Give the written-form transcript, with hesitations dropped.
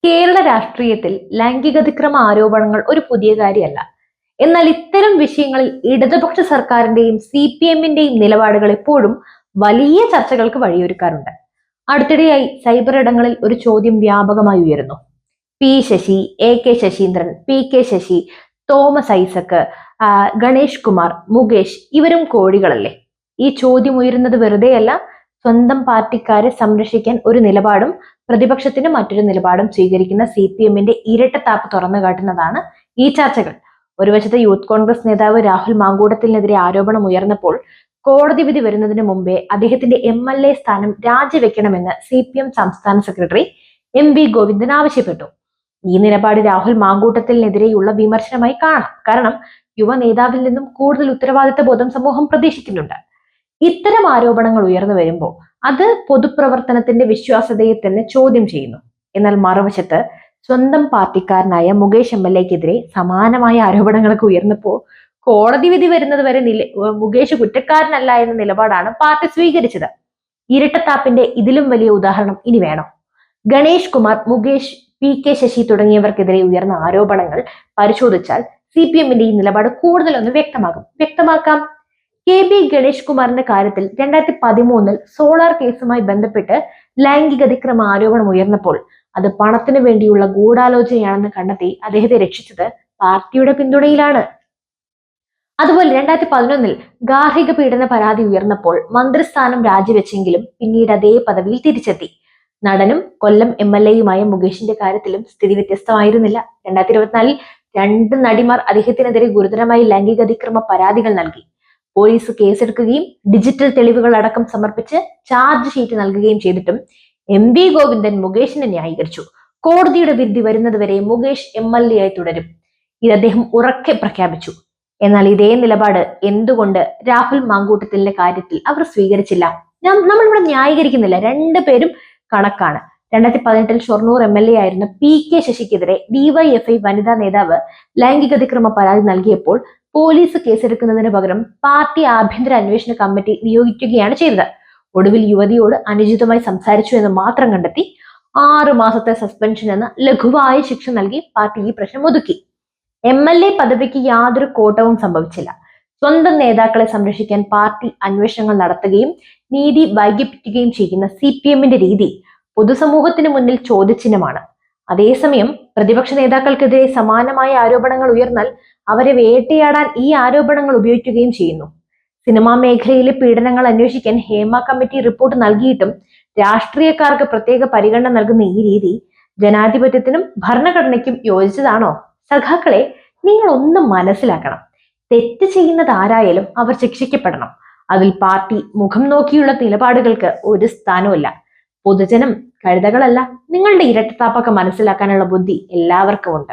കേരള രാഷ്ട്രീയത്തിൽ ലൈംഗികതിക്രമ ആരോപണങ്ങൾ ഒരു പുതിയ കാര്യമല്ല. എന്നാൽ ഇത്തരം വിഷയങ്ങളിൽ ഇടതുപക്ഷ സർക്കാരിന്റെയും CPM-ന്റെയും നിലപാടുകൾ എപ്പോഴും വലിയ ചർച്ചകൾക്ക് വഴിയൊരുക്കാറുണ്ട്. അടുത്തിടെയായി സൈബർ ഇടങ്ങളിൽ ഒരു ചോദ്യം വ്യാപകമായി ഉയരുന്നു. ശശി, AK ശശീന്ദ്രൻ, PK ശശി, തോമസ് ഐസക്, ഗണേഷ് കുമാർ, മുകേഷ് ഇവരും കോഴികളല്ലേ? ഈ ചോദ്യം ഉയരുന്നത് വെറുതെയല്ല. സ്വന്തം പാർട്ടിക്കാരെ സംരക്ഷിക്കാൻ ഒരു നിലപാടും പ്രതിപക്ഷത്തിന് മറ്റൊരു നിലപാടും സ്വീകരിക്കുന്ന CPM-ന്റെ ഇരട്ടത്താപ്പ് തുറന്നു കാട്ടുന്നതാണ് ഈ ചർച്ചകൾ. ഒരു വശത്ത് യൂത്ത് കോൺഗ്രസ് നേതാവ് രാഹുൽ മാങ്കൂട്ടത്തിനെതിരെ ആരോപണം ഉയർന്നപ്പോൾ കോടതി വിധി വരുന്നതിന് മുമ്പേ അദ്ദേഹത്തിന്റെ MLA സ്ഥാനം രാജിവെക്കണമെന്ന് CPM സംസ്ഥാന സെക്രട്ടറി MV ഗോവിന്ദൻ ആവശ്യപ്പെട്ടു. ഈ നിലപാട് രാഹുൽ മാങ്കൂട്ടത്തിനെതിരെയുള്ള വിമർശനമായി കാണാം. കാരണം യുവ നേതാവിൽ നിന്നും കൂടുതൽ ഉത്തരവാദിത്ത ബോധം സമൂഹം പ്രതീക്ഷിക്കുന്നുണ്ട്. ഇത്തരം ആരോപണങ്ങൾ ഉയർന്നു വരുമ്പോൾ അത് പൊതുപ്രവർത്തനത്തിന്റെ വിശ്വാസ്യതയെ തന്നെ ചോദ്യം ചെയ്യുന്നു. എന്നാൽ മറുവശത്ത് സ്വന്തം പാർട്ടിക്കാരനായ മുകേഷ് MLA-ക്കെതിരെ സമാനമായ ആരോപണങ്ങളൊക്കെ ഉയർന്നപ്പോൾ കോടതി വിധി വരുന്നത് വരെ മുകേഷ് കുറ്റക്കാരനല്ല എന്ന നിലപാടാണ് പാർട്ടി സ്വീകരിച്ചത്. ഇരട്ടത്താപ്പിന്റെ ഇതിലും വലിയ ഉദാഹരണം ഇനി വേണോ? ഗണേഷ് കുമാർ, മുകേഷ്, PK ശശി തുടങ്ങിയവർക്കെതിരെ ഉയർന്ന ആരോപണങ്ങൾ പരിശോധിച്ചാൽ CPM-ന്റെ ഈ നിലപാട് കൂടുതലൊന്ന് വ്യക്തമാക്കാം. KB ഗണേഷ് കുമാറിന്റെ കാര്യത്തിൽ 2013 സോളാർ കേസുമായി ബന്ധപ്പെട്ട് ലൈംഗികതിക്രമ ആരോപണം ഉയർന്നപ്പോൾ അത് പണത്തിനു വേണ്ടിയുള്ള ഗൂഢാലോചനയാണെന്ന് കണ്ടെത്തി അദ്ദേഹത്തെ രക്ഷിച്ചത് പാർട്ടിയുടെ പിന്തുണയിലാണ്. അതുപോലെ 2011 ഗാർഹിക പീഡന പരാതി ഉയർന്നപ്പോൾ മന്ത്രിസ്ഥാനം രാജിവെച്ചെങ്കിലും പിന്നീട് അതേ പദവിയിൽ തിരിച്ചെത്തി. നടനും കൊല്ലം MLA-യുമായ മുകേഷിന്റെ കാര്യത്തിലും സ്ഥിതി വ്യത്യസ്തമായിരുന്നില്ല. 2024 2 നടിമാർ അദ്ദേഹത്തിനെതിരെ ഗുരുതരമായി ലൈംഗികതിക്രമ പരാതികൾ നൽകി. പോലീസ് കേസെടുക്കുകയും ഡിജിറ്റൽ തെളിവുകൾ അടക്കം സമർപ്പിച്ച് ചാർജ് ഷീറ്റ് നൽകുകയും ചെയ്തിട്ടും MV ഗോവിന്ദൻ മുകേഷിനെ ന്യായീകരിച്ചു. കോടതിയുടെ വിധി വരുന്നതുവരെ മുകേഷ് MLA ആയി തുടരും, ഇത് അദ്ദേഹം ഉറക്കെ പ്രഖ്യാപിച്ചു. എന്നാൽ ഇതേ നിലപാട് എന്തുകൊണ്ട് രാഹുൽ മാങ്കൂട്ടത്തിന്റെ കാര്യത്തിൽ അവർ സ്വീകരിച്ചില്ല? നമ്മളിവിടെ ന്യായീകരിക്കുന്നില്ല, രണ്ടുപേരും കണക്കാണ്. 2018 ഷൊർണൂർ MLA ആയിരുന്ന PK ശശിക്കെതിരെ DYFI വനിതാ നേതാവ് ലൈംഗികതിക്രമ പരാതി നൽകിയപ്പോൾ പോലീസ് കേസെടുക്കുന്നതിന് പകരം പാർട്ടി ആഭ്യന്തര അന്വേഷണ കമ്മിറ്റി നിയോഗിക്കുകയാണ് ചെയ്തത്. ഒടുവിൽ യുവതിയോട് അനുചിതമായി സംസാരിച്ചു എന്ന് മാത്രം കണ്ടെത്തി 6 മാസത്തെ സസ്പെൻഷൻ എന്ന ലഘുവായ ശിക്ഷ നൽകി പാർട്ടി ഈ പ്രശ്നം ഒതുക്കി. MLA പദവിക്ക് യാതൊരു കോട്ടവും സംഭവിച്ചില്ല. സ്വന്തം നേതാക്കളെ സംരക്ഷിക്കാൻ പാർട്ടി അന്വേഷണങ്ങൾ നടത്തുകയും നീതി വൈകിപ്പിക്കുകയും ചെയ്യുന്ന CPM-ന്റെ രീതി പൊതുസമൂഹത്തിന് മുന്നിൽ ചോദ്യചിഹ്നമാണ്. അതേസമയം പ്രതിപക്ഷ നേതാക്കൾക്കെതിരെ സമാനമായ ആരോപണങ്ങൾ ഉയർന്നാൽ അവരെ വേട്ടയാടാൻ ഈ ആരോപണങ്ങൾ ഉപയോഗിക്കുകയും ചെയ്യുന്നു. സിനിമാ മേഖലയിലെ പീഡനങ്ങൾ അന്വേഷിക്കാൻ ഹേമ കമ്മിറ്റി റിപ്പോർട്ട് നൽകിയിട്ടും രാഷ്ട്രീയക്കാർക്ക് പ്രത്യേക പരിഗണന നൽകുന്ന ഈ രീതി ജനാധിപത്യത്തിനും ഭരണഘടനയ്ക്കും യോജിച്ചതാണോ? സഖാക്കളെ, നിങ്ങൾ ഒന്നും മനസ്സിലാക്കണം. തെറ്റ് ചെയ്യുന്നത് ആരായാലും അവർ ശിക്ഷിക്കപ്പെടണം. അതിൽ പാർട്ടി മുഖം നോക്കിയുള്ള നിലപാടുകൾക്ക് ഒരു സ്ഥാനവുമില്ല. പൊതുജനം കഴുതകളല്ല. നിങ്ങളുടെ ഇരട്ടത്താപ്പൊക്കെ മനസ്സിലാക്കാനുള്ള ബുദ്ധി എല്ലാവർക്കും ഉണ്ട്.